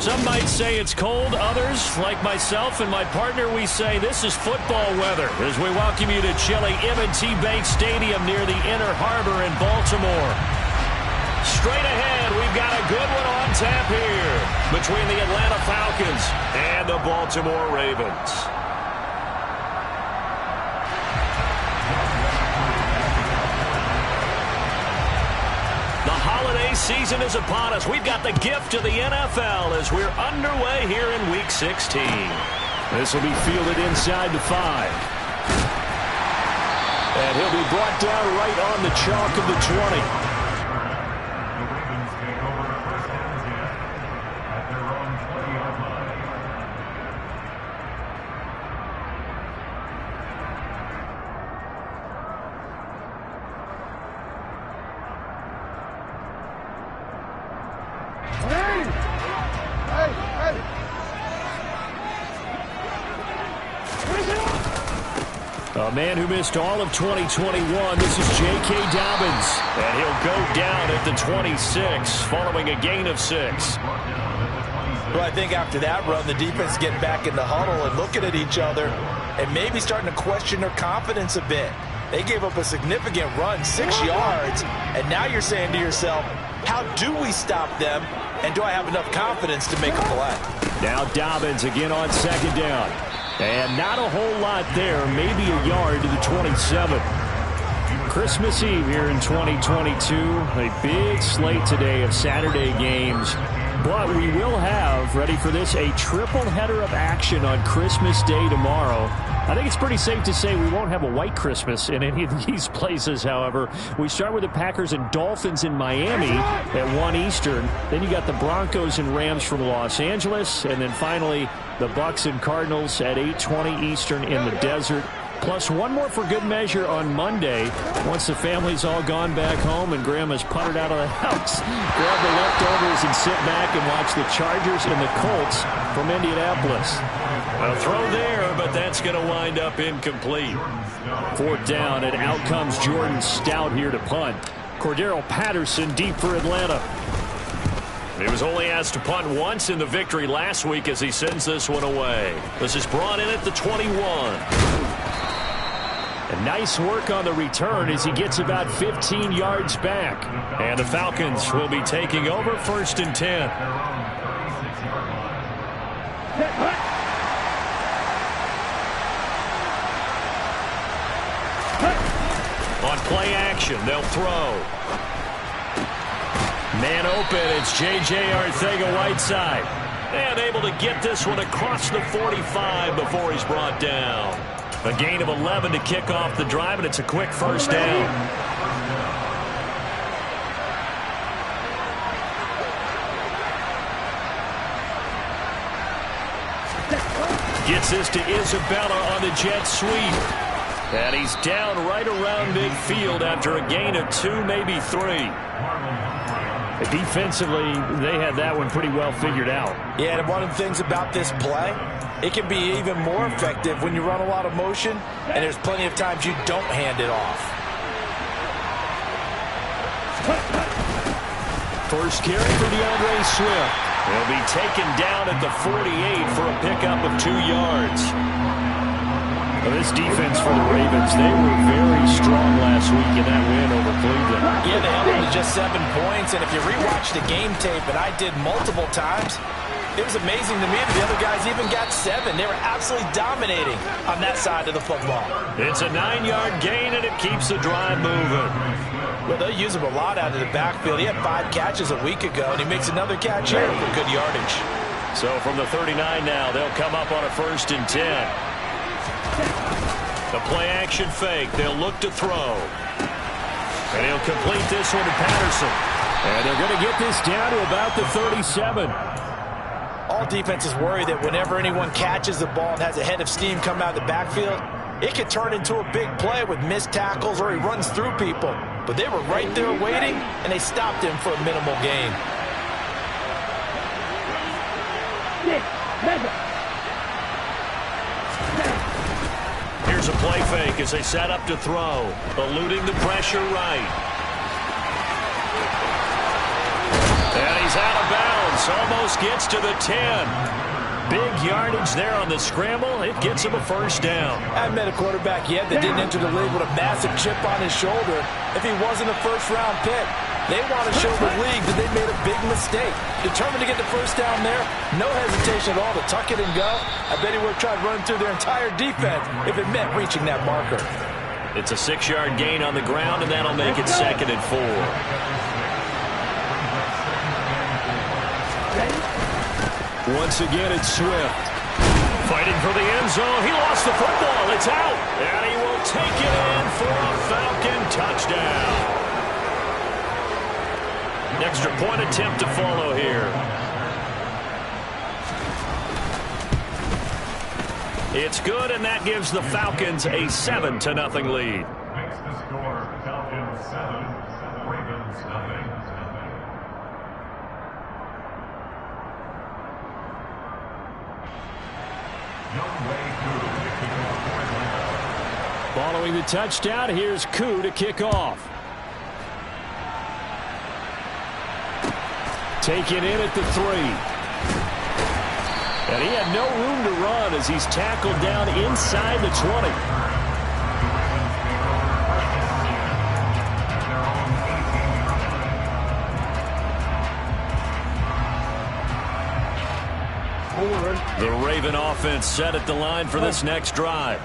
Some might say it's cold. Others, like myself and my partner, we say this is football weather as we welcome you to chilly M&T Bank Stadium near the Inner Harbor in Baltimore. Straight ahead, we've got a good one on tap here between the Atlanta Falcons and the Baltimore Ravens. The holiday season is upon us. We've got the gift of the NFL as we're underway here in Week 16. This will be fielded inside the 5. And he'll be brought down right on the chalk of the 20. A man who missed all of 2021, this is J.K. Dobbins. And he'll go down at the 26 following a gain of 6. Well, I think after that run, the defense getting back in the huddle and looking at each other and maybe starting to question their confidence a bit. They gave up a significant run, 6 yards, and now you're saying to yourself, how do we stop them, and do I have enough confidence to make a play? Now Dobbins again on 2nd down. And not a whole lot there, maybe a yard to the 27. Christmas Eve here in 2022. A big slate today of Saturday games. But we will have, ready for this, a triple header of action on Christmas Day tomorrow. I think it's pretty safe to say we won't have a white Christmas in any of these places, however. We start with the Packers and Dolphins in Miami at 1 Eastern. Then you got the Broncos and Rams from Los Angeles. And then finally, the Bucs and Cardinals at 8:20 Eastern in the desert. Plus one more for good measure on Monday. Once the family's all gone back home and Grandma's puttered out of the house, grab the leftovers and sit back and watch the Chargers and the Colts from Indianapolis. A throw there, but that's going to wind up incomplete. 4th down, and out comes Jordan Stout here to punt. Cordero Patterson deep for Atlanta. He was only asked to punt once in the victory last week as he sends this one away. This is brought in at the 21. And nice work on the return as he gets about 15 yards back. And the Falcons will be taking over 1st and 10. On play action, they'll throw. Man open, it's J.J. Arcega-Whiteside. And able to get this one across the 45 before he's brought down. A gain of 11 to kick off the drive, and it's a quick 1st down. Gets this to Isabella on the jet sweep. And he's down right around midfield after a gain of 2, maybe 3. Defensively, they had that one pretty well figured out. Yeah, and one of the things about this play, it can be even more effective when you run a lot of motion, and there's plenty of times you don't hand it off. First carry for DeAndre Swift. He'll be taken down at the 48 for a pickup of 2 yards. Well, this defense for the Ravens, they were very strong last week in that win over Cleveland. Yeah, they held them to just 7 points, and if you rewatch the game tape, and I did multiple times, it was amazing to me that the other guys even got 7. They were absolutely dominating on that side of the football. It's a 9-yard gain, and it keeps the drive moving. Well, they'll use him a lot out of the backfield. He had 5 catches a week ago, and he makes another catch here for good yardage. So from the 39 now, they'll come up on a 1st and 10. The play-action fake. They'll look to throw. And he'll complete this one to Patterson. And they're going to get this down to about the 37. All defenses worry that whenever anyone catches the ball and has a head of steam come out of the backfield, it could turn into a big play with missed tackles or he runs through people. But they were right there waiting, and they stopped him for a minimal gain. Here's a play fake as they set up to throw. Eluding the pressure right. And he's out of bounds This almost gets to the 10. Big yardage there on the scramble. It gets him a first down. I met a quarterback yet that didn't enter the league with a massive chip on his shoulder if he wasn't a first-round pick. They want to show the league that they made a big mistake. Determined to get the first down there. No hesitation at all to tuck it and go. I bet he would have tried running through their entire defense if it meant reaching that marker. It's a 6-yard gain on the ground, and that'll make it 2nd and 4. Once again, it's Swift. Fighting for the end zone. He lost the football. It's out. And he will take it in for a Falcon touchdown. An extra point attempt to follow here. It's good, and that gives the Falcons a 7-0 lead. Makes the score Falcons 7, Ravens nothing. Following the touchdown, here's Koo to kick off. Taken in at the 3. And he had no room to run as he's tackled down inside the 20. The Raven offense set at the line for this next drive.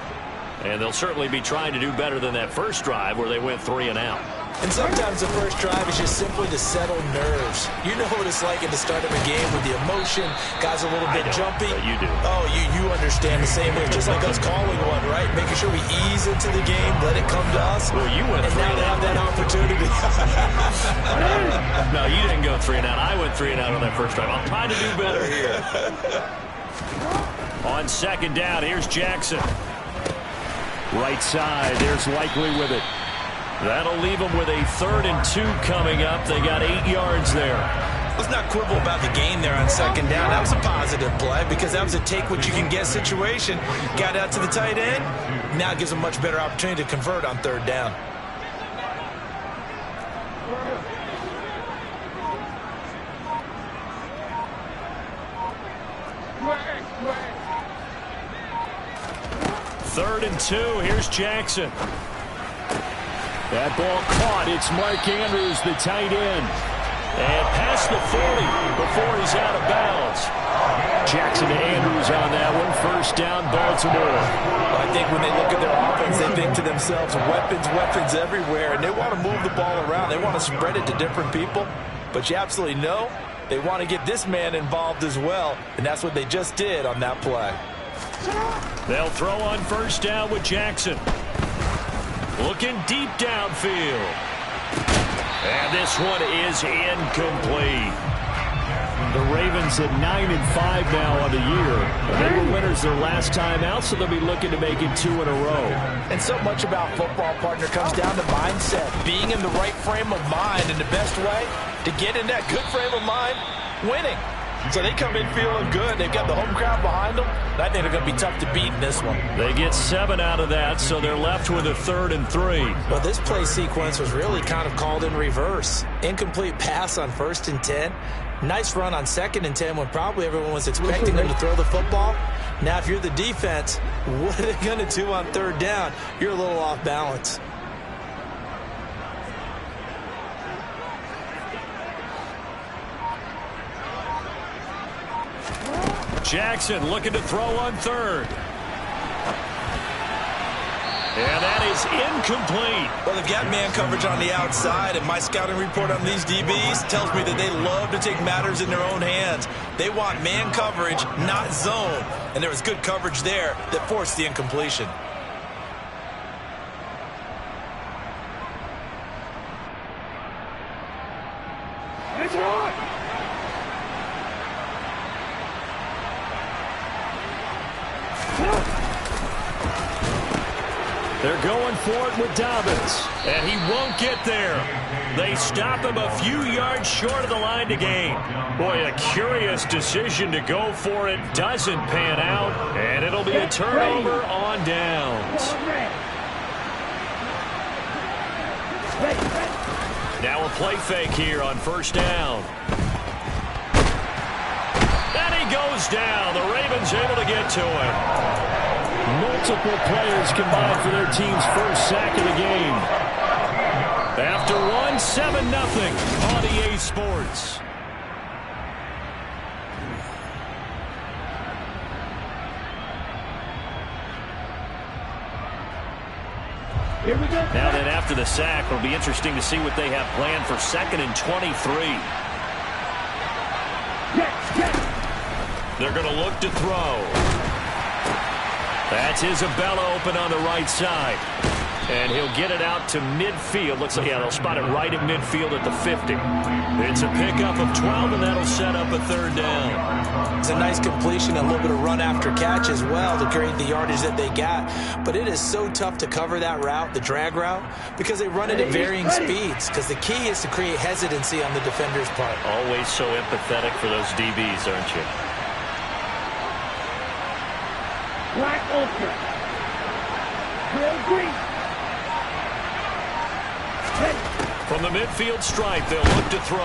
And they'll certainly be trying to do better than that first drive where they went 3 and out. And sometimes the first drive is just simply to settle nerves. You know what it's like at the start of a game with the emotion. Guys a little bit jumpy. You do. Oh, you understand the same way. Just like us calling one, right? Making sure we ease into the game, let it come to us. Well, you went and 3 now and they out. have that opportunity. No, you didn't go 3 and out. I went 3 and out on that first drive. I'm trying to do better here. On 2nd down, here's Jackson. Right side, there's Likely with it. That'll leave them with a 3rd and 2 coming up. They got 8 yards there. Let's not quibble about the gain there on 2nd down. That was a positive play because that was a take-what-you-can-get situation. Got out to the tight end. Now it gives them a much better opportunity to convert on 3rd down. Third and 2. Here's Jackson. That ball caught. It's Mark Andrews, the tight end. And past the 40 before he's out of bounds. Jackson to Andrews on that one. First down, Baltimore. I think when they look at their offense, they think to themselves, weapons everywhere. And they want to move the ball around. They want to spread it to different people. But you absolutely know they want to get this man involved as well. And that's what they just did on that play. They'll throw on first down with Jackson. Looking deep downfield. And this one is incomplete. The Ravens at 9-5 now on the year. They were winners their last time out, so they'll be looking to make it 2 in a row. And so much about football, partner, comes down to mindset. Being in the right frame of mind, and the best way to get in that good frame of mind, winning. So they come in feeling good. They've got the home crowd behind them. I think they're going to be tough to beat in this one. They get 7 out of that, so they're left with a 3rd and 3. Well, this play sequence was really kind of called in reverse. Incomplete pass on 1st and 10. Nice run on 2nd and 10 when probably everyone was expecting them to throw the football. Now, if you're the defense, what are they going to do on 3rd down? You're a little off balance. Jackson looking to throw on 3rd. And that is incomplete. Well, they've got man coverage on the outside, and my scouting report on these DBs tells me that they love to take matters in their own hands. They want man coverage, not zone. And there was good coverage there that forced the incompletion. They're going for it with Dobbins, and he won't get there. They stop him a few yards short of the line to gain. Boy, a curious decision to go for it. Doesn't pan out, and it'll be a turnover on downs. Now a play fake here on 1st down. goes down. The Ravens able to get to him. Multiple players combined for their team's first sack of the game. After one, 7-0 on EA Sports. Here we go. Now then, after the sack, it'll be interesting to see what they have planned for 2nd and 23. They're going to look to throw. That's Isabella open on the right side. And he'll get it out to midfield. Looks like, yeah, they'll spot it right at midfield at the 50. It's a pickup of 12, and that'll set up a 3rd down. It's a nice completion, a little bit of run after catch as well to create the yardage that they got. But it is so tough to cover that route, the drag route, because they run it at varying speeds. Because the key is to create hesitancy on the defender's part. Always so empathetic for those DBs, aren't you? Black Ultra. Real green. From the midfield stripe, they'll look to throw.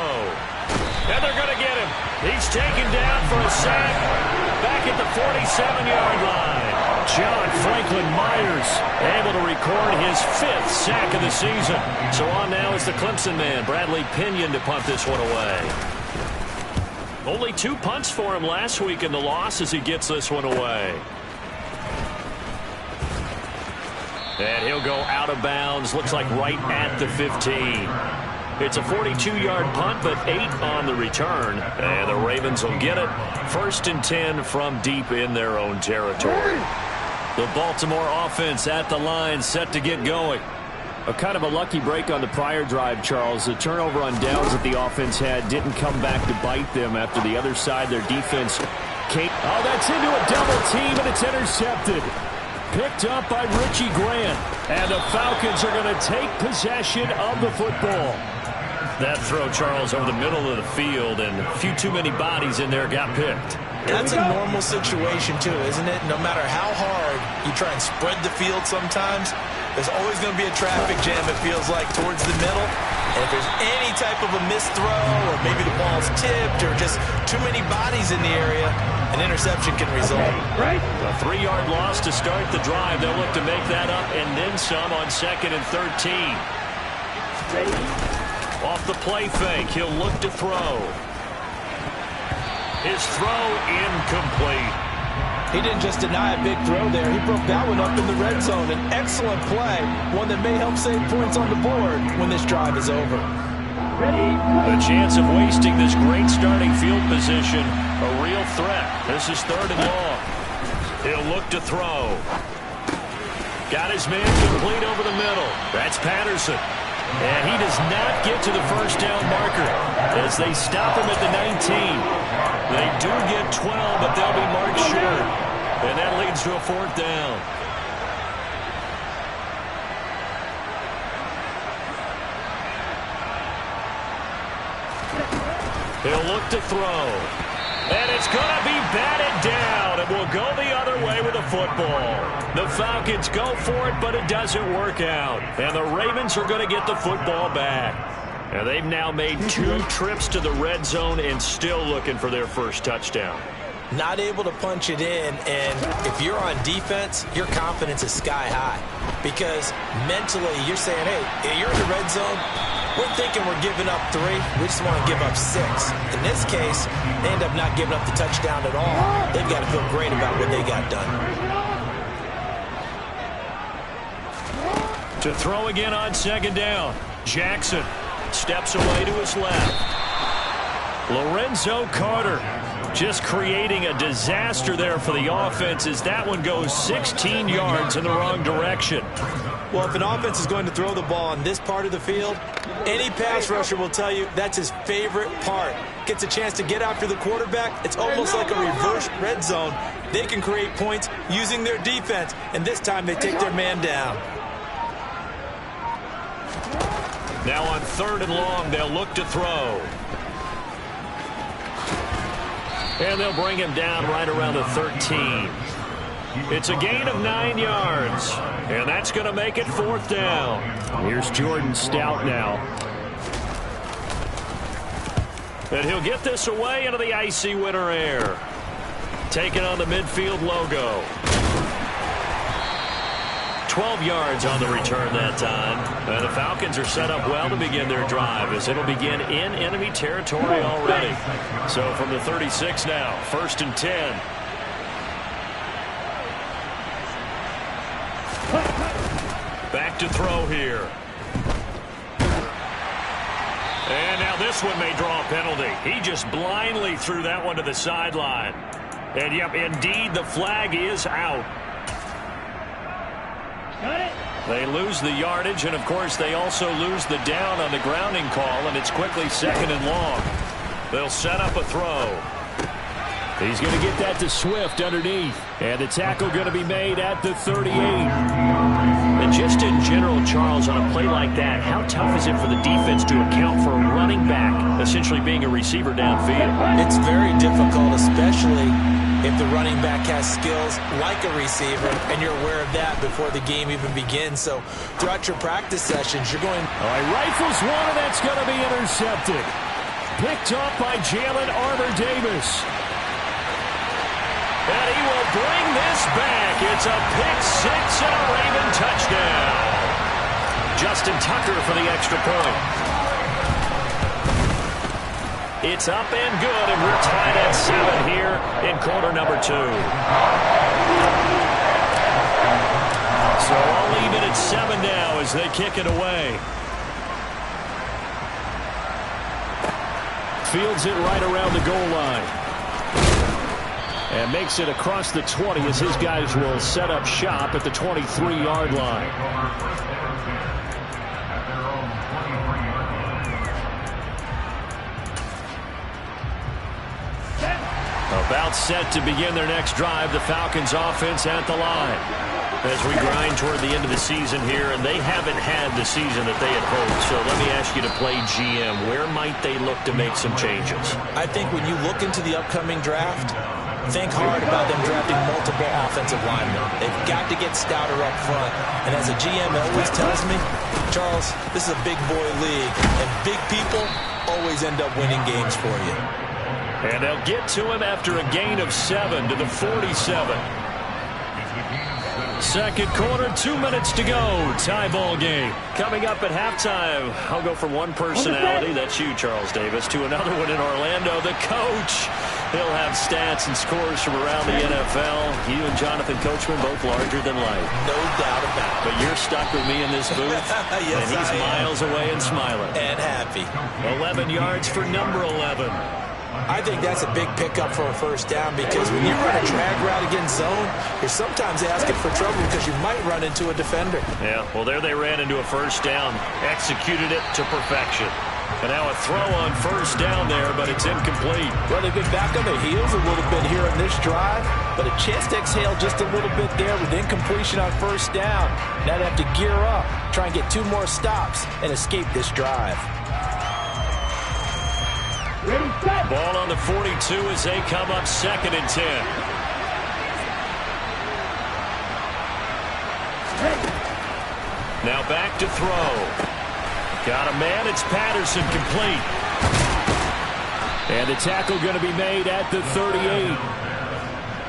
And they're going to get him. He's taken down for a sack back at the 47-yard line. John Franklin Myers able to record his 5th sack of the season. So on now is the Clemson man, Bradley Pinion, to punt this one away. Only 2 punts for him last week in the loss as he gets this one away. And he'll go out of bounds, looks like right at the 15. It's a 42-yard punt, but 8 on the return. And the Ravens will get it. 1st and 10 from deep in their own territory. The Baltimore offense at the line, set to get going. A kind of a lucky break on the prior drive, Charles. The turnover on downs that the offense had didn't come back to bite them after the other side. Their defense came. Oh, that's into a double team, and it's intercepted. Picked up by Richie Grant. And the Falcons are going to take possession of the football. That throw, Charles, over the middle of the field, and a few too many bodies in there got picked. That's a normal situation, too, isn't it? No matter how hard you try and spread the field sometimes, there's always going to be a traffic jam, it feels like, towards the middle. And if there's any type of a missed throw, or maybe the ball's tipped, or just too many bodies in the area, an interception can result. Right. A 3-yard loss to start the drive. They'll look to make that up and then some on 2nd and 13. Ready. Off the play fake, he'll look to throw. His throw incomplete. He didn't just deny a big throw there. He broke that one up in the red zone. An excellent play, one that may help save points on the board when this drive is over. Ready. A chance of wasting this great starting field position. A real threat. This is 3rd and long. He'll look to throw. Got his man complete over the middle. That's Patterson. And he does not get to the 1st down marker as they stop him at the 19. They do get 12, but they'll be marked short. And that leads to a 4th down. He'll look to throw. And it's going to be batted down, and will go the other way with the football. The Falcons go for it, but it doesn't work out. And the Ravens are going to get the football back. And they've now made 2 trips to the red zone and still looking for their first touchdown. Not able to punch it in, and if you're on defense, your confidence is sky high. Because mentally, you're saying, hey, you're in the red zone. We're thinking we're giving up 3. We just want to give up 6. In this case, they end up not giving up the touchdown at all. They've got to feel great about what they got done. To throw again on 2nd down. Jackson steps away to his left. Lorenzo Carter just creating a disaster there for the offense as that one goes 16 yards in the wrong direction. Well, if an offense is going to throw the ball on this part of the field, any pass rusher will tell you that's his favorite part. Gets a chance to get after the quarterback. It's almost like a reverse red zone. They can create points using their defense, and this time they take their man down. Now on 3rd and long, they'll look to throw. And they'll bring him down right around the 13. It's a gain of 9 yards. And that's going to make it 4th down. Here's Jordan Stout now. And he'll get this away into the icy winter air. taking on the midfield logo. 12 yards on the return that time. And the Falcons are set up well to begin their drive as it'll begin in enemy territory already. So from the 36 now, 1st and 10. Back to throw here. And now this one may draw a penalty. He just blindly threw that one to the sideline. And, yep, indeed, the flag is out. Got it. They lose the yardage, and, of course, they also lose the down on the grounding call, and it's quickly 2nd and long. They'll set up a throw. He's going to get that to Swift underneath. And the tackle going to be made at the 38. And just in general, Charles, on a play like that, how tough is it for the defense to account for a running back essentially being a receiver downfield? It's very difficult, especially if the running back has skills like a receiver, and you're aware of that before the game even begins. So throughout your practice sessions, you're going... All right, rifles one, and that's going to be intercepted. Picked up by Jalen Armour-Davis. And he will bring this back. It's a pick six and a Raven touchdown. Justin Tucker for the extra point. It's up and good, and we're tied at 7 here in quarter number 2. So I'll leave it at 7 now as they kick it away. Fields it right around the goal line. And makes it across the 20 as his guys will set up shop at the 23-yard line. About set to begin their next drive, the Falcons offense at the line. As we grind toward the end of the season here, and they haven't had the season that they had hoped. So let me ask you to play GM. Where might they look to make some changes? I think when you look into the upcoming draft, think hard about them drafting multiple offensive linemen. They've got to get stouter up front. And as a GM always tells me, Charles, this is a big boy league, and big people always end up winning games for you. And they'll get to him after a gain of 7 to the 47. Second quarter, 2 minutes to go. Tie ball game. Coming up at halftime, I'll go from one personality, that's you, Charles Davis, to another one in Orlando, the coach. He'll have stats and scores from around the NFL. You and Jonathan Coachman both larger than life. No doubt about it. But you're stuck with me in this booth. Yes, and he's miles away and smiling. And happy. 11 yards for number 11. I think that's a big pickup for a first down, because when you run a drag route against zone, you're sometimes asking for trouble because you might run into a defender. Yeah, well, there they ran into a first down, executed it to perfection. And now a throw on first down there, but it's incomplete. Well, they've been back on their heels a little bit here on this drive, but a chance to exhale just a little bit there with incompletion on first down. Now they have to gear up, try and get 2 more stops, and escape this drive. Ready, set. Ball on the 42 as they come up 2nd and 10. Now back to throw. Got a man, it's Patterson, complete. And the tackle going to be made at the 38.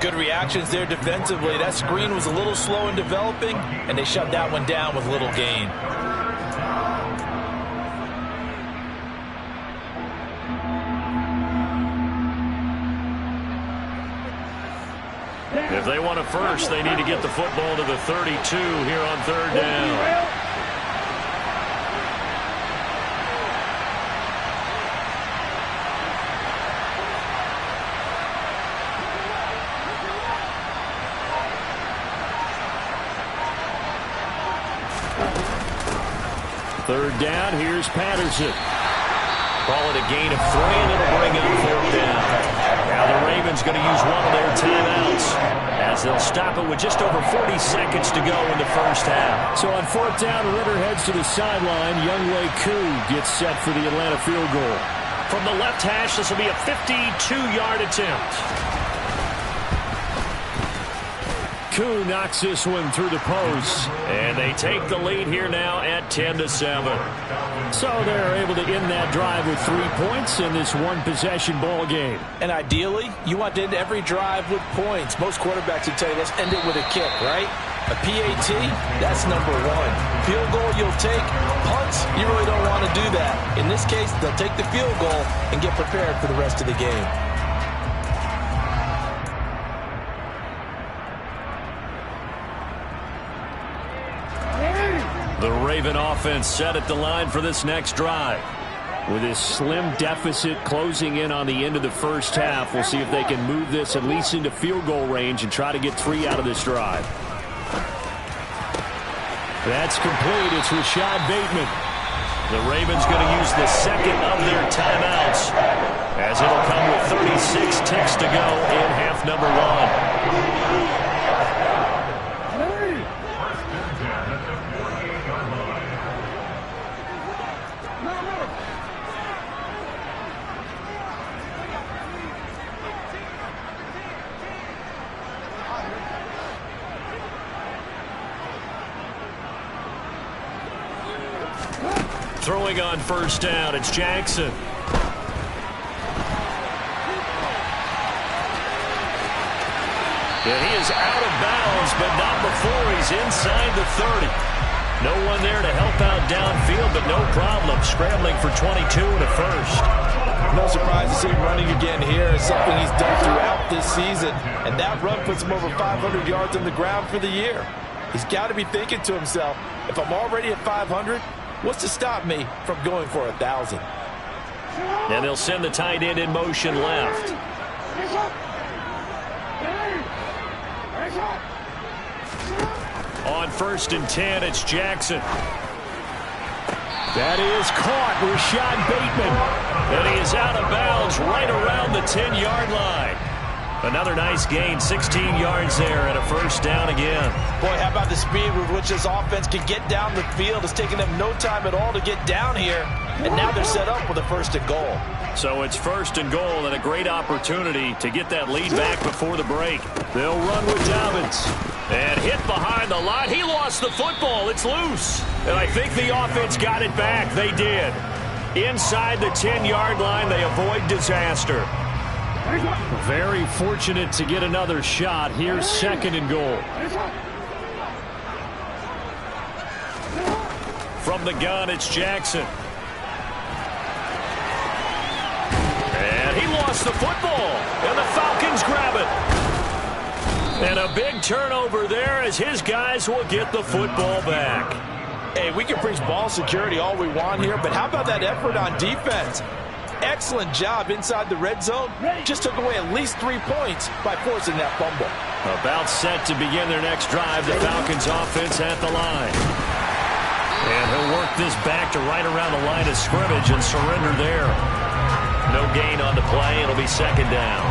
Good reactions there defensively. That screen was a little slow in developing, and they shut that one down with little gain. If they want a first, they need to get the football to the 32 here on 3rd down. Third down, here's Patterson. Call it a gain of 3, and it'll bring up 4th down. Now the Ravens going to use one of their timeouts as they'll stop it with just over 40 seconds to go in the first half. So on 4th down, Ritter heads to the sideline. Younghoe Koo gets set for the Atlanta field goal. From the left hash, this will be a 52-yard attempt. Koo knocks this one through the post. And they take the lead here now at 10-7. So they're able to end that drive with 3 points in this one-possession ball game. And ideally, you want to end every drive with points. Most quarterbacks would tell you, let's end it with a kick, right? A PAT, that's number one. Field goal you'll take. Punts, you really don't want to do that. In this case, they'll take the field goal and get prepared for the rest of the game. The Raven offense set at the line for this next drive. With this slim deficit closing in on the end of the first half, we'll see if they can move this at least into field goal range and try to get 3 out of this drive. That's complete. It's Rashad Bateman. The Ravens going to use the second of their timeouts, as it'll come with 36 ticks to go in half number 1. Throwing on first down, it's Jackson. And he is out of bounds, but not before he's inside the 30. No one there to help out downfield, but no problem. Scrambling for 22 and a first. No surprise to see him running again here. It's something he's done throughout this season. And that run puts him over 500 yards on the ground for the year. He's got to be thinking to himself, if I'm already at 500, what's to stop me from going for 1,000? And they'll send the tight end in motion left. On 1st and 10, it's Jackson. That is caught, Rashad Bateman. And he is out of bounds right around the 10-yard line. Another nice gain, 16 yards there, and a first down again. Boy, how about the speed with which this offense can get down the field? It's taken them no time at all to get down here, and now they're set up with a 1st and goal. So it's 1st and goal and a great opportunity to get that lead back before the break. They'll run with Dobbins. And hit behind the line. He lost the football. It's loose. And I think the offense got it back. They did. Inside the 10-yard line, they avoid disaster. Very fortunate to get another shot. Here's 2nd and goal. From the gun, it's Jackson. And he lost the football. And the Falcons grab it. And a big turnover there as his guys will get the football back. Hey, we can preach ball security all we want here, but how about that effort on defense? Excellent job inside the red zone. Just took away at least 3 points by forcing that fumble. About set to begin their next drive. The Falcons offense at the line. And he'll work this back to right around the line of scrimmage and surrender there. No gain on the play. It'll be 2nd down.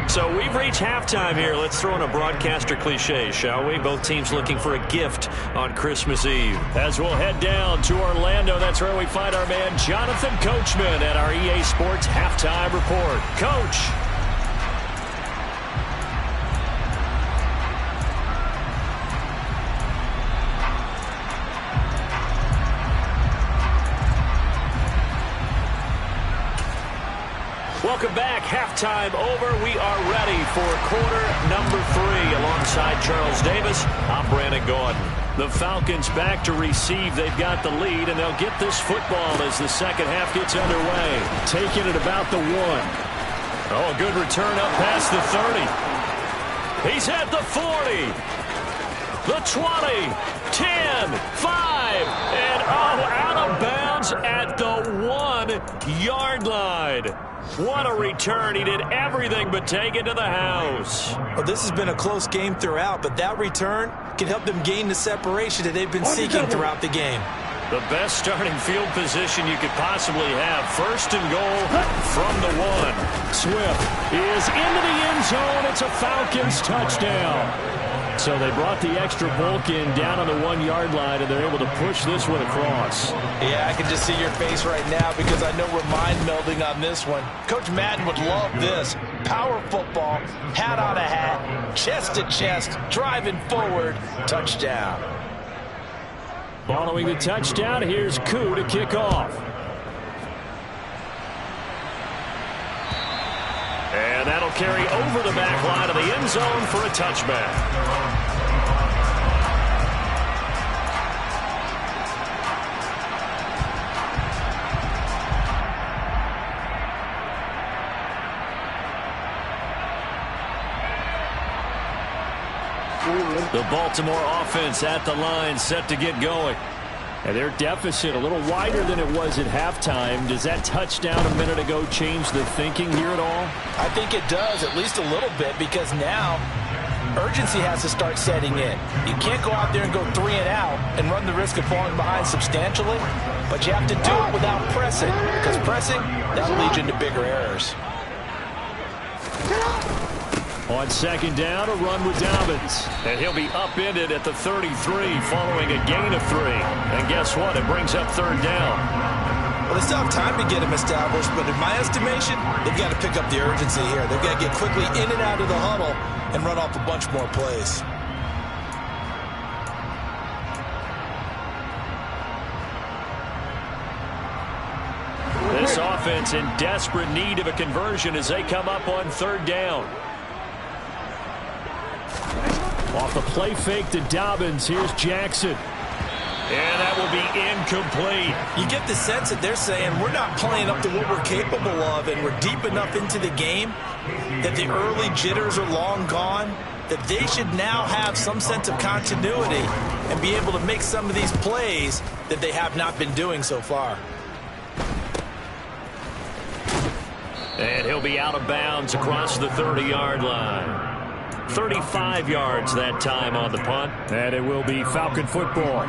So we've reached halftime here. Let's throw in a broadcaster cliche, shall we? Both teams looking for a gift on Christmas Eve. As we'll head down to Orlando, that's where we find our man Jonathan Coachman at our EA Sports Halftime Report. Coach. Welcome back. Halftime over. We are ready for quarter number 3. Alongside Charles Davis, I'm Brandon Gordon. The Falcons back to receive. They've got the lead, and they'll get this football as the second half gets underway. Taking it about the 1. Oh, a good return up past the 30. He's at the 40. The 20. 10. 5. And out of bounds at the 1-yard line. What a return. He did everything but take it to the house. Well, this has been a close game throughout, but that return can help them gain the separation that they've been seeking throughout the game. The best starting field position you could possibly have. 1st and goal from the 1. Swift is into the end zone. It's a Falcons touchdown. So they brought the extra bulk in down on the 1-yard line, and they're able to push this one across. Yeah, I can just see your face right now because I know we're mind melding on this one. Coach Madden would love this. power football, hat on a hat, chest to chest, driving forward, touchdown. Following the touchdown, here's Koo to kick off. And that'll carry over the back line of the end zone for a touchback. The Baltimore offense at the line, set to get going. And their deficit a little wider than it was at halftime. Does that touchdown a minute ago change the thinking here at all? I think it does, at least a little bit, because now urgency has to start setting in. You can't go out there and go 3 and out and run the risk of falling behind substantially, but you have to do it without pressing, because pressing, that'll lead you into bigger errors. On second down, a run with Dobbins. And he'll be upended at the 33 following a gain of 3. And guess what? It brings up third down. Well, they still have time to get him established, but in my estimation, they've got to pick up the urgency here. They've got to get quickly in and out of the huddle and run off a bunch more plays. This offense in desperate need of a conversion as they come up on third down. Off the play fake to Dobbins, here's Jackson. And that will be incomplete. You get the sense that they're saying we're not playing up to what we're capable of, and we're deep enough into the game that the early jitters are long gone, that they should now have some sense of continuity and be able to make some of these plays that they have not been doing so far. And he'll be out of bounds across the 30-yard line. 35 yards that time on the punt. And it will be Falcon football.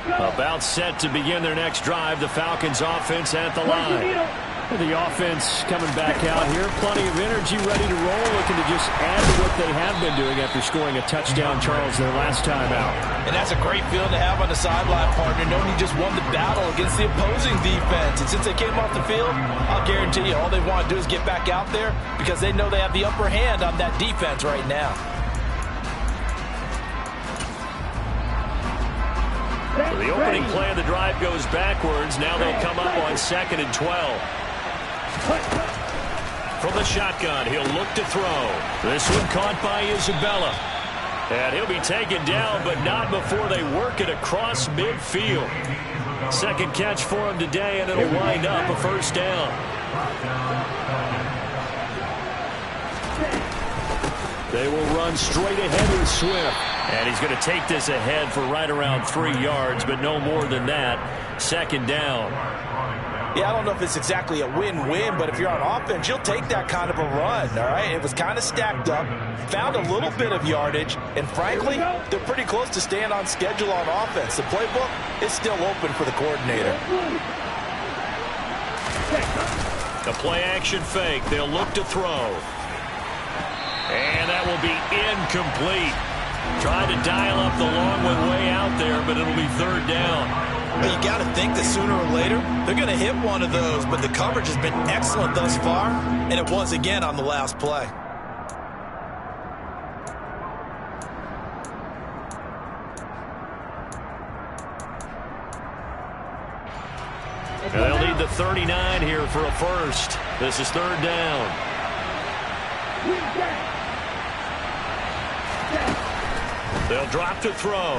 About set to begin their next drive. The Falcons offense at the line. The offense coming back out here. Plenty of energy, ready to roll, looking to just add to what they have been doing after scoring a touchdown, Charles, their last time out. And that's a great feeling to have on the sideline, partner, knowing you just won the battle against the opposing defense. And since they came off the field, I'll guarantee you all they want to do is get back out there because they know they have the upper hand on that defense right now. So the opening play of the drive goes backwards. Now they'll come up on 2nd and 12. From the shotgun, he'll look to throw. This one caught by Isabella. And he'll be taken down, but not before they work it across midfield. Second catch for him today, and it'll wind up a first down. They will run straight ahead with Swift. And he's going to take this ahead for right around 3 yards, but no more than that. Second down. Yeah, I don't know if it's exactly a win-win, but if you're on offense, you'll take that kind of a run, all right? It was kind of stacked up, found a little bit of yardage, and frankly, they're pretty close to staying on schedule on offense. The playbook is still open for the coordinator. The play-action fake. They'll look to throw. And that will be incomplete. Trying to dial up the long one way out there, but it'll be third down. Well, you got to think that sooner or later, they're going to hit one of those, but the coverage has been excellent thus far, and it was again on the last play. And they'll need the 39 here for a first. This is third down. They'll drop to throw.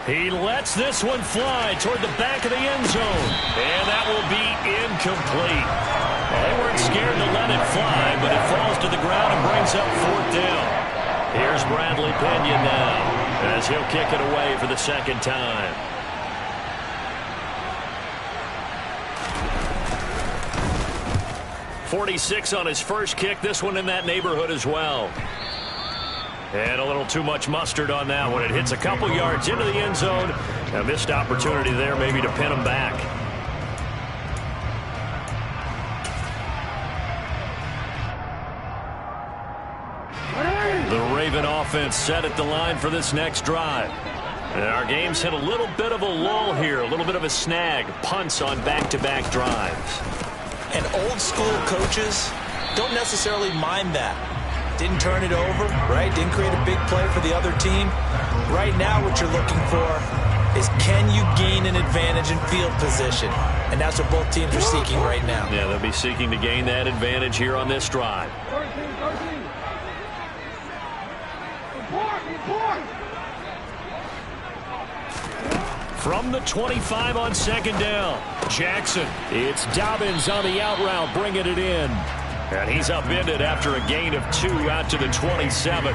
He lets this one fly toward the back of the end zone. And that will be incomplete. They weren't scared to let it fly, but it falls to the ground and brings up fourth down. Here's Bradley Pena now as he'll kick it away for the second time. .46 on his first kick. This one in that neighborhood as well. And a little too much mustard on that one. It hits a couple yards into the end zone. A missed opportunity there maybe to pin him back. offense set at the line for this next drive. And our game's hit a little bit of a lull here, a little bit of a snag. Punts on back-to-back drives. And old school coaches don't necessarily mind that. Didn't turn it over, right? Didn't create a big play for the other team. Right now what you're looking for is, can you gain an advantage in field position? And that's what both teams are seeking right now. Yeah, they'll be seeking to gain that advantage here on this drive. From the 25 on second down, Jackson. It's Dobbins on the out route, bringing it in. And he's upended after a gain of 2 out to the 27.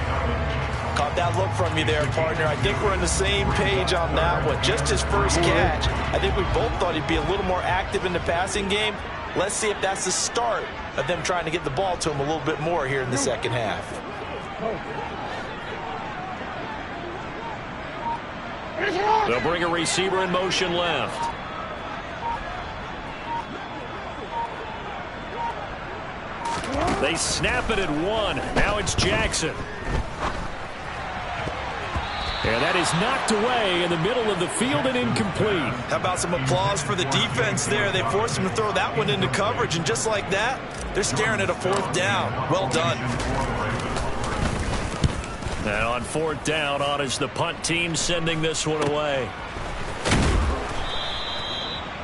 Caught that look from you there, partner. I think we're on the same page on that one. Just his first catch. I think we both thought he'd be a little more active in the passing game. Let's see if that's the start of them trying to get the ball to him a little bit more here in the second half. They'll bring a receiver in motion left. They snap it at 1. Now it's Jackson. And that is knocked away in the middle of the field and incomplete. How about some applause for the defense there? They forced him to throw that one into coverage, and just like that, they're staring at a 4th down. Well done. And on 4th down, on is the punt team sending this one away.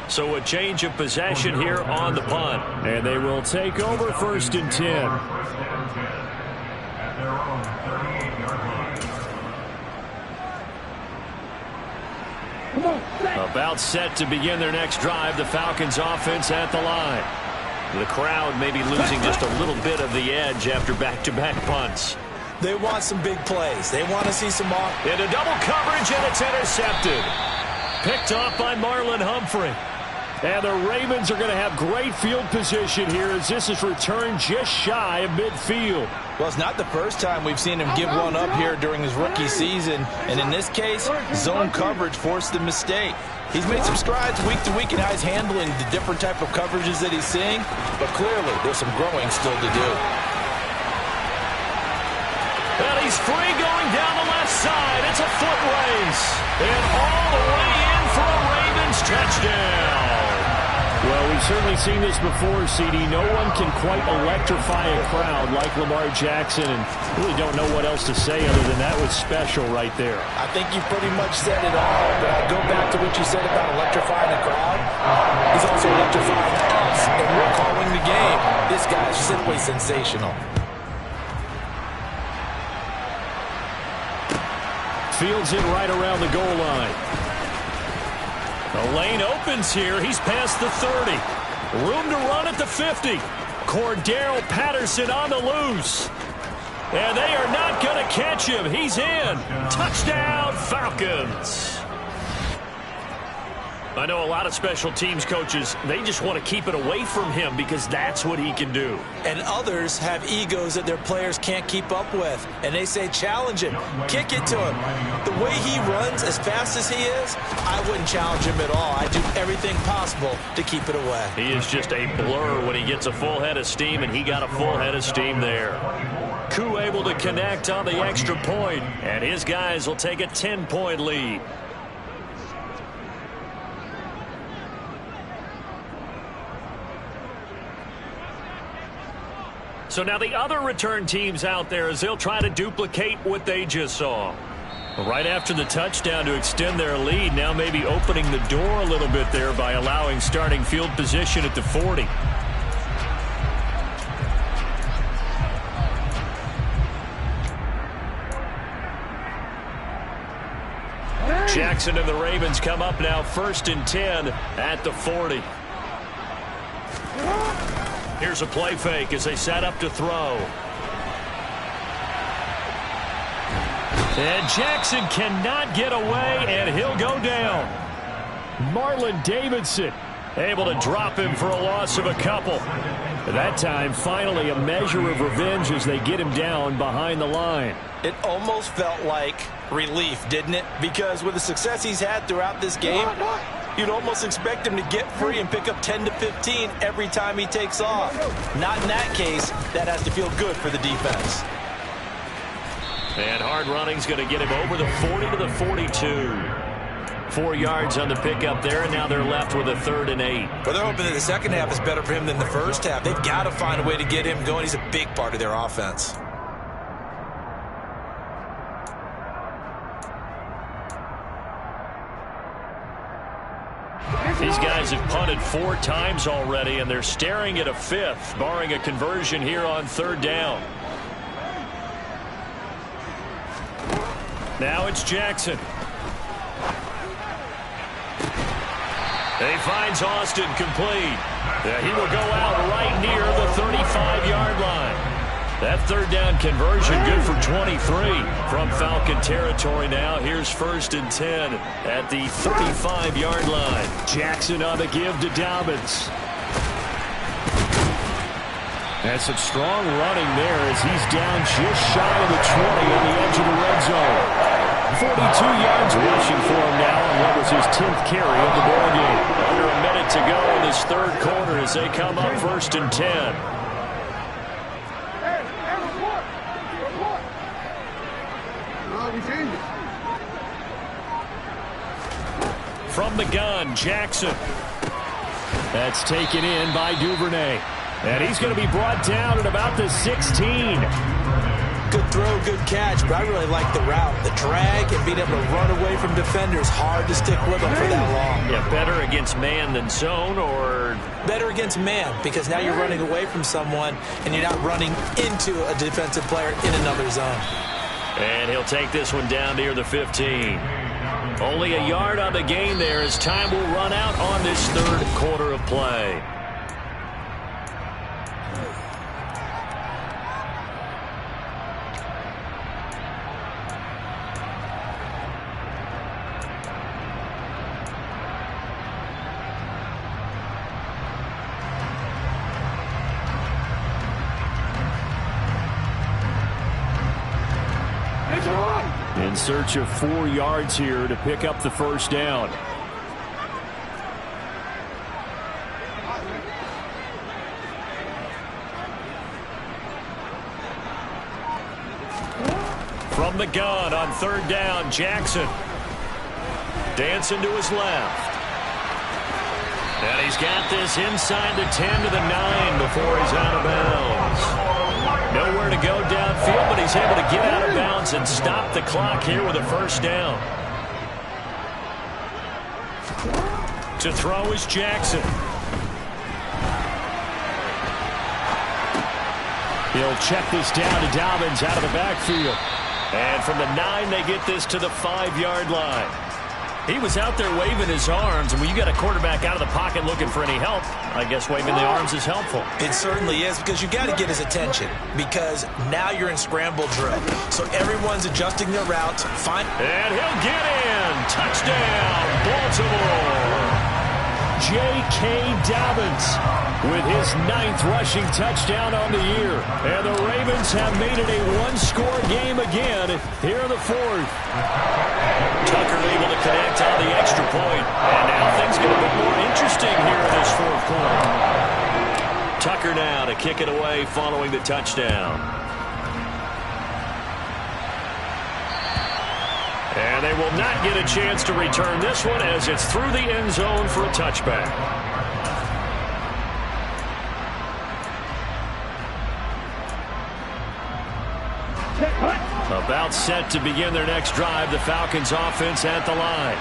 So a change of possession here on the punt. And they will take over 1st and 10. At their own 38-yard line. About set to begin their next drive, the Falcons offense at the line. The crowd may be losing just a little bit of the edge after back-to-back punts. They want some big plays. They want to see some off. Into double coverage, and it's intercepted. Picked off by Marlon Humphrey. And the Ravens are going to have great field position here as this is returned just shy of midfield. Well, it's not the first time we've seen him give one up here during his rookie season. And in this case, zone coverage forced the mistake. He's made some strides week to week in how he's handling the different type of coverages that he's seeing. But clearly, there's some growing still to do. Well, he's free going down the left side. It's a foot race. And all the way in for a Ravens touchdown. Well, we've certainly seen this before, CD. No one can quite electrify a crowd like Lamar Jackson, and really don't know what else to say other than that was special right there. I think you pretty much said it all, but I'll go back to what you said about electrifying the crowd. He's also electrifying us, and we're calling the game. This guy's simply sensational. Fields it right around the goal line. The lane opens here. He's past the 30. Room to run at the 50. Cordero Patterson on the loose. And they are not going to catch him. He's in. Touchdown, Falcons. I know a lot of special teams coaches, they just want to keep it away from him because that's what he can do. And others have egos that their players can't keep up with. And they say, challenge him. Kick it to him. The way he runs, as fast as he is, I wouldn't challenge him at all. I'd do everything possible to keep it away. He is just a blur when he gets a full head of steam, and he got a full head of steam there. Koo able to connect on the extra point, and his guys will take a 10-point lead. So now the other return teams out there as they'll try to duplicate what they just saw. Right after the touchdown to extend their lead, now maybe opening the door a little bit there by allowing starting field position at the 40. Jackson and the Ravens come up now 1st and 10 at the 40. Here's a play fake as they set up to throw. And Jackson cannot get away, and he'll go down. Marlon Davidson able to drop him for a loss of a couple. That time, finally, a measure of revenge as they get him down behind the line. It almost felt like relief, didn't it? Because with the success he's had throughout this game, you'd almost expect him to get free and pick up 10 to 15 every time he takes off. Not in that case. That has to feel good for the defense. And hard running's going to get him over the 40 to the 42. 4 yards on the pickup there, and now they're left with a 3rd and 8. Well, they're hoping that the second half is better for him than the first half. They've got to find a way to get him going. He's a big part of their offense. These guys have punted 4 times already, and they're staring at a 5th, barring a conversion here on 3rd down. Now it's Jackson. He finds Austin complete. He will go out right near the 35-yard line. That 3rd down conversion good for 23 from Falcon territory now. Here's 1st and 10 at the 35-yard line. Jackson on the give to Dobbins. And some strong running there as he's down just shy of the 20 on the edge of the red zone. 42 yards rushing for him now on what was his 10th carry of the ball game. Under a minute to go in this 3rd quarter as they come up 1st and 10. From the gun, Jackson. That's taken in by Duvernay. And he's going to be brought down at about the 16. Good throw, good catch, but I really like the route. The drag and being able to run away from defenders, hard to stick with them for that long. Yeah, better against man than zone, or? Better against man, because now you're running away from someone and you're not running into a defensive player in another zone. And he'll take this one down near the 15. Only a yard on the gain there as time will run out on this 3rd quarter of play. In search of 4 yards here to pick up the 1st down. From the gun on 3rd down, Jackson. Dancing to his left. And he's got this inside the 10 to the 9 before he's out of bounds. Nowhere to go downfield, but he's able to get out of bounds and stop the clock here with a 1st down. To throw is Jackson. He'll check this down to Dobbins out of the backfield. And from the 9, they get this to the 5-yard line. He was out there waving his arms, and when you got a quarterback out of the pocket looking for any help, I guess waving the arms is helpful. It certainly is, because you got to get his attention, because now you're in scramble drill. So everyone's adjusting their routes. And he'll get in. Touchdown, Baltimore. J.K. Dobbins with his 9th rushing touchdown on the year. And the Ravens have made it a 1-score game again here in the 4th. Tucker able to connect on the extra point. And now things get a bit more interesting here in this 4th quarter. Tucker now to kick it away following the touchdown. And they will not get a chance to return this one as it's through the end zone for a touchback. About set to begin their next drive, the Falcons offense at the line.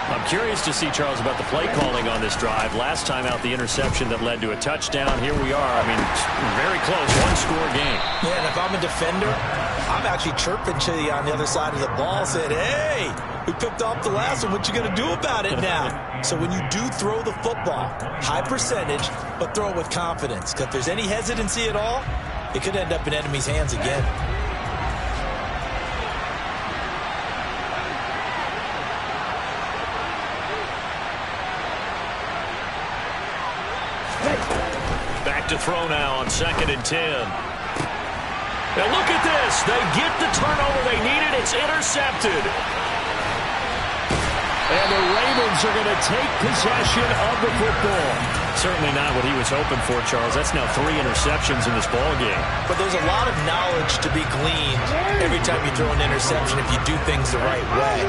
I'm curious to see, Charles, about the play calling on this drive. Last time out, the interception that led to a touchdown. Here we are. I mean, very close, 1-score game. Yeah, and if I'm a defender, I'm actually chirping to you on the other side of the ball, saying, hey, we picked off the last one. What you going to do about it now? So when you do throw the football, high percentage, but throw it with confidence. Because if there's any hesitancy at all, it could end up in enemy's hands again. Back to throw now on 2nd and 10. Now look at this. They get the turnover they needed. It's intercepted. And the Ravens are going to take possession of the football. certainly not what he was hoping for, Charles. That's now 3 interceptions in this ball game. But there's a lot of knowledge to be gleaned every time you throw an interception if you do things the right way.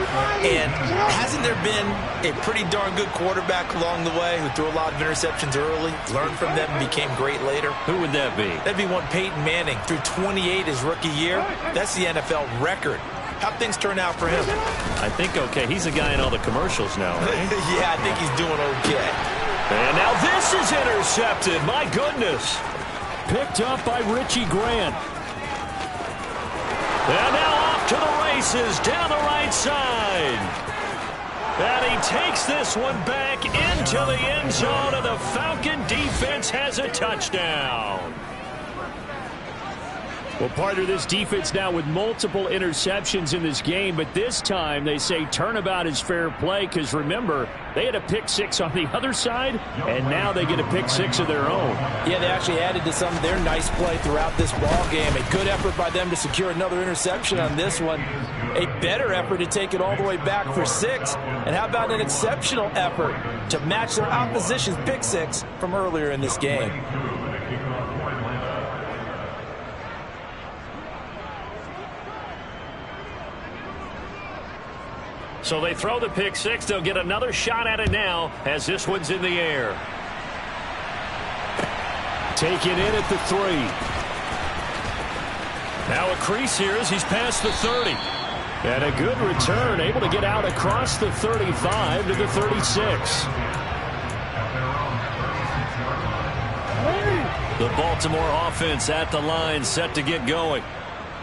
And hasn't there been a pretty darn good quarterback along the way who threw a lot of interceptions early, learned from them, and became great later? Who would that be? That'd be one Peyton Manning. Threw 28 his rookie year. That's the NFL record. How'd things turn out for him? I think okay. He's a guy in all the commercials now, right? Yeah, I think he's doing okay. And now this is intercepted. My goodness. Picked up by Richie Grant. And now off to the races down the right side. And he takes this one back into the end zone, and the Falcon defense has a touchdown. Well, part of this defense now with multiple interceptions in this game, but this time they say turnabout is fair play because, remember, they had a pick 6 on the other side, and now they get a pick 6 of their own. Yeah, they actually added to some of their nice play throughout this ball game. A good effort by them to secure another interception on this one. A better effort to take it all the way back for 6. And how about an exceptional effort to match their opposition's pick 6 from earlier in this game? So they throw the pick 6. They'll get another shot at it now as this one's in the air. Taken in at the 3. Now a crease here as he's past the 30. And a good return, able to get out across the 35 to the 36. The Baltimore offense at the line, set to get going.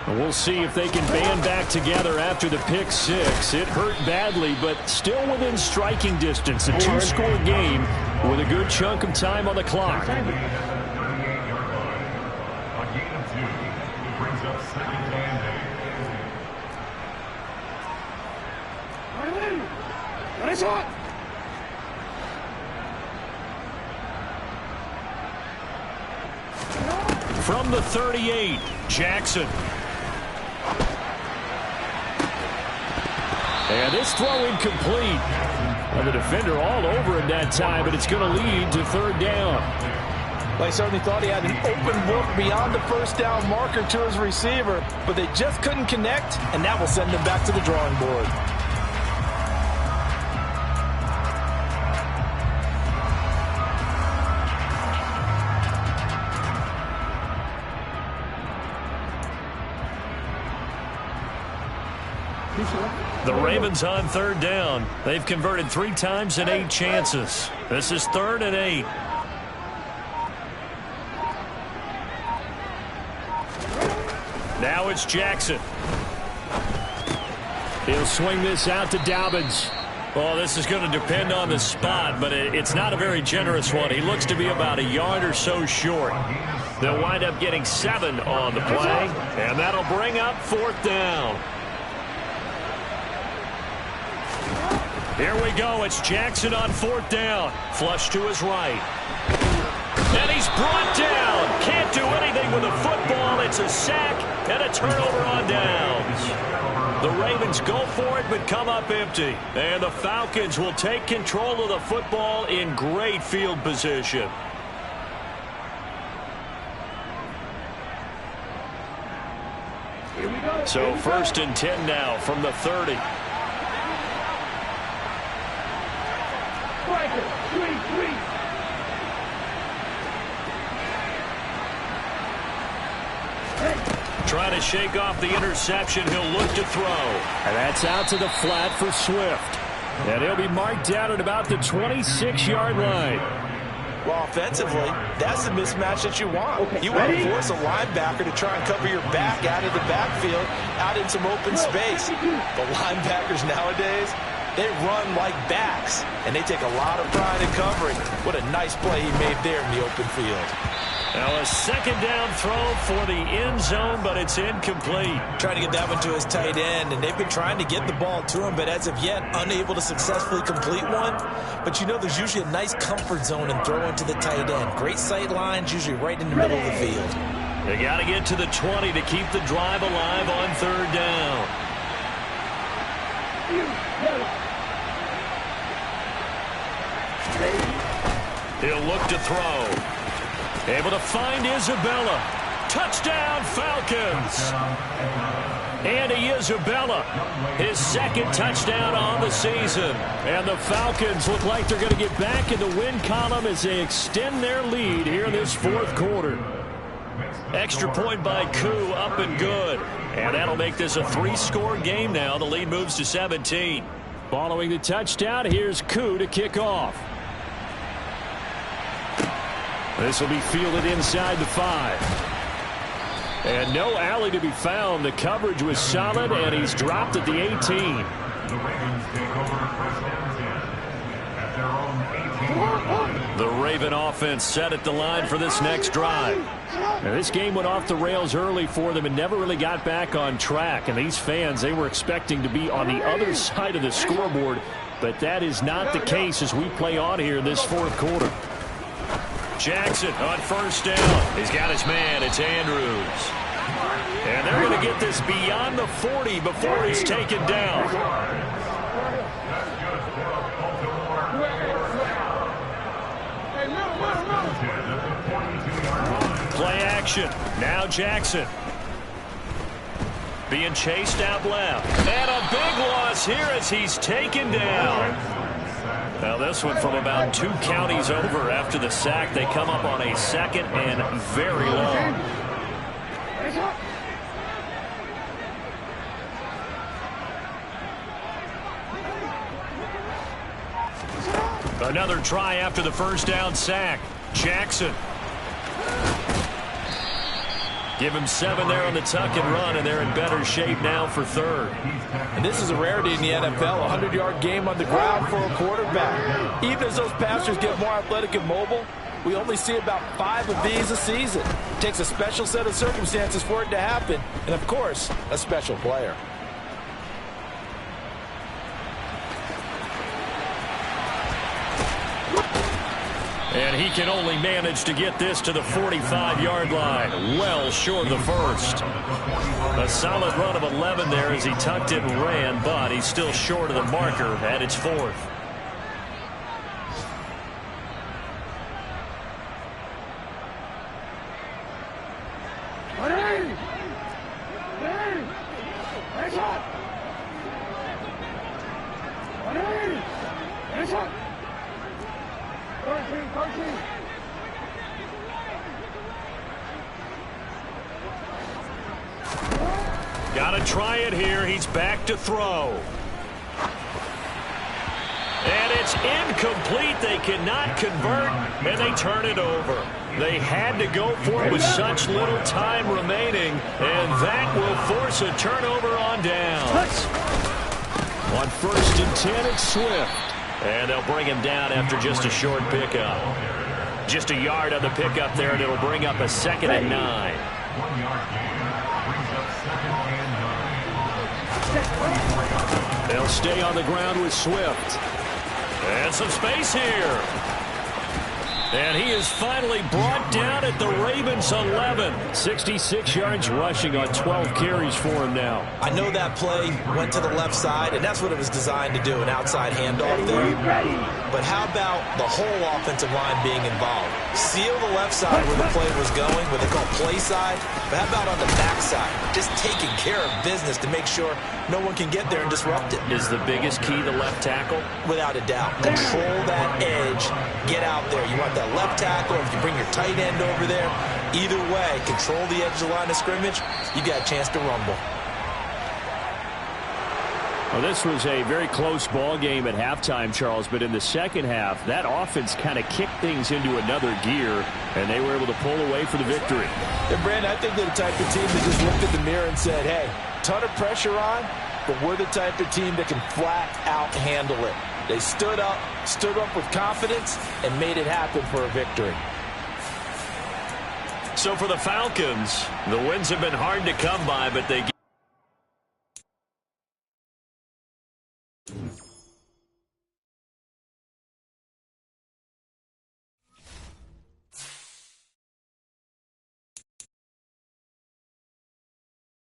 We'll see if they can band back together after the pick 6. It hurt badly, but still within striking distance. A 2-score game with a good chunk of time on the clock. A gain of 2. It brings up 2nd and 8. From the 38, Jackson. And this throw incomplete. And the defender all over him that time, but it's going to lead to 3rd down. Well, I certainly thought he had an open look beyond the first down marker to his receiver, but they just couldn't connect, and that will send them back to the drawing board. The Ravens on 3rd down. They've converted 3 times in 8 chances. This is 3rd and 8. Now it's Jackson. He'll swing this out to Dobbins. Oh, this is going to depend on the spot, but it's not a very generous one. He looks to be about a yard or so short. They'll wind up getting 7 on the play, and that'll bring up 4th down. Here we go. It's Jackson on 4th down. Flush to his right. And he's brought down. Can't do anything with the football. It's a sack and a turnover on downs. The Ravens go for it but come up empty. And the Falcons will take control of the football in great field position. So 1st and 10 now from the 30. Trying to shake off the interception. He'll look to throw. And that's out to the flat for Swift. And he'll be marked down at about the 26-yard line. Well, offensively, that's the mismatch that you want. You want to force a linebacker to try and cover your back out of the backfield, out in some open space. The linebackers nowadays, they run like backs, and they take a lot of pride in covering. What a nice play he made there in the open field. Now a 2nd down throw for the end zone, but it's incomplete. Trying to get that one to his tight end, and they've been trying to get the ball to him, but as of yet, unable to successfully complete one. But you know there's usually a nice comfort zone in throwing to the tight end. Great sight lines, usually right in the middle of the field. They got to get to the 20 to keep the drive alive on 3rd down. He'll look to throw. Able to find Isabella. Touchdown, Falcons. Andy Isabella, his second touchdown on the season. And the Falcons look like they're going to get back in the win column as they extend their lead here in this fourth quarter. Extra point by Koo, up and good. And that'll make this a 3-score game now. The lead moves to 17. Following the touchdown, here's Koo to kick off. This will be fielded inside the 5. And no alley to be found. The coverage was solid, and he's dropped at the 18. The Ravens take over first and 10 at their own 18. The Raven offense set at the line for this next drive. Now, this game went off the rails early for them and never really got back on track. And these fans, they were expecting to be on the other side of the scoreboard, but that is not the case as we play on here in this fourth quarter. Jackson on first down. He's got his man. It's Andrews. And they're going to get this beyond the 40 before he's taken down. Play action. Now Jackson. Being chased out left. And a big loss here as he's taken down. Now this one from about 2 counties over after the sack. They come up on a second and very long. Another try after the first down sack. Jackson. Give him 7 there on the tuck and run, and they're in better shape now for third. And this is a rarity in the NFL, a 100-yard game on the ground for a quarterback. Even as those passers get more athletic and mobile, we only see about 5 of these a season. It takes a special set of circumstances for it to happen, and of course, a special player. And he can only manage to get this to the 45-yard line, well short of the first. A solid run of 11 there as he tucked it and ran, but he's still short of the marker at its 4th. Got to try it here. He's back to throw. And it's incomplete. They cannot convert, and they turn it over. They had to go for it with such little time remaining, and that will force a turnover on downs. On 1st and 10, it's Swift. And they'll bring him down after just a short pickup. Just a yard on the pickup there, and it'll bring up a 2nd and 9. 1 yard gain brings up 2nd and 9. They'll stay on the ground with Swift. And some space here. And he is finally brought down at the Ravens' 11. 66 yards rushing on 12 carries for him now. I know that play went to the left side, and that's what it was designed to do, an outside handoff there. But how about the whole offensive line being involved? Seal the left side where the play was going, what they call play side. But how about on the back side? Just taking care of business to make sure no one can get there and disrupt it. Is the biggest key the left tackle? Without a doubt. Control that edge. Get out there. You want that left tackle, or if you bring your tight end over there, either way, control the edge of the line of scrimmage, you got a chance to rumble. Well, this was a very close ball game at halftime, Charles, but in the second half, that offense kind of kicked things into another gear, and they were able to pull away for the victory. And, Brandon, I think they're the type of team that just looked in the mirror and said, hey, ton of pressure on, but we're the type of team that can flat out handle it. They stood up with confidence, and made it happen for a victory. So for the Falcons, the wins have been hard to come by, but they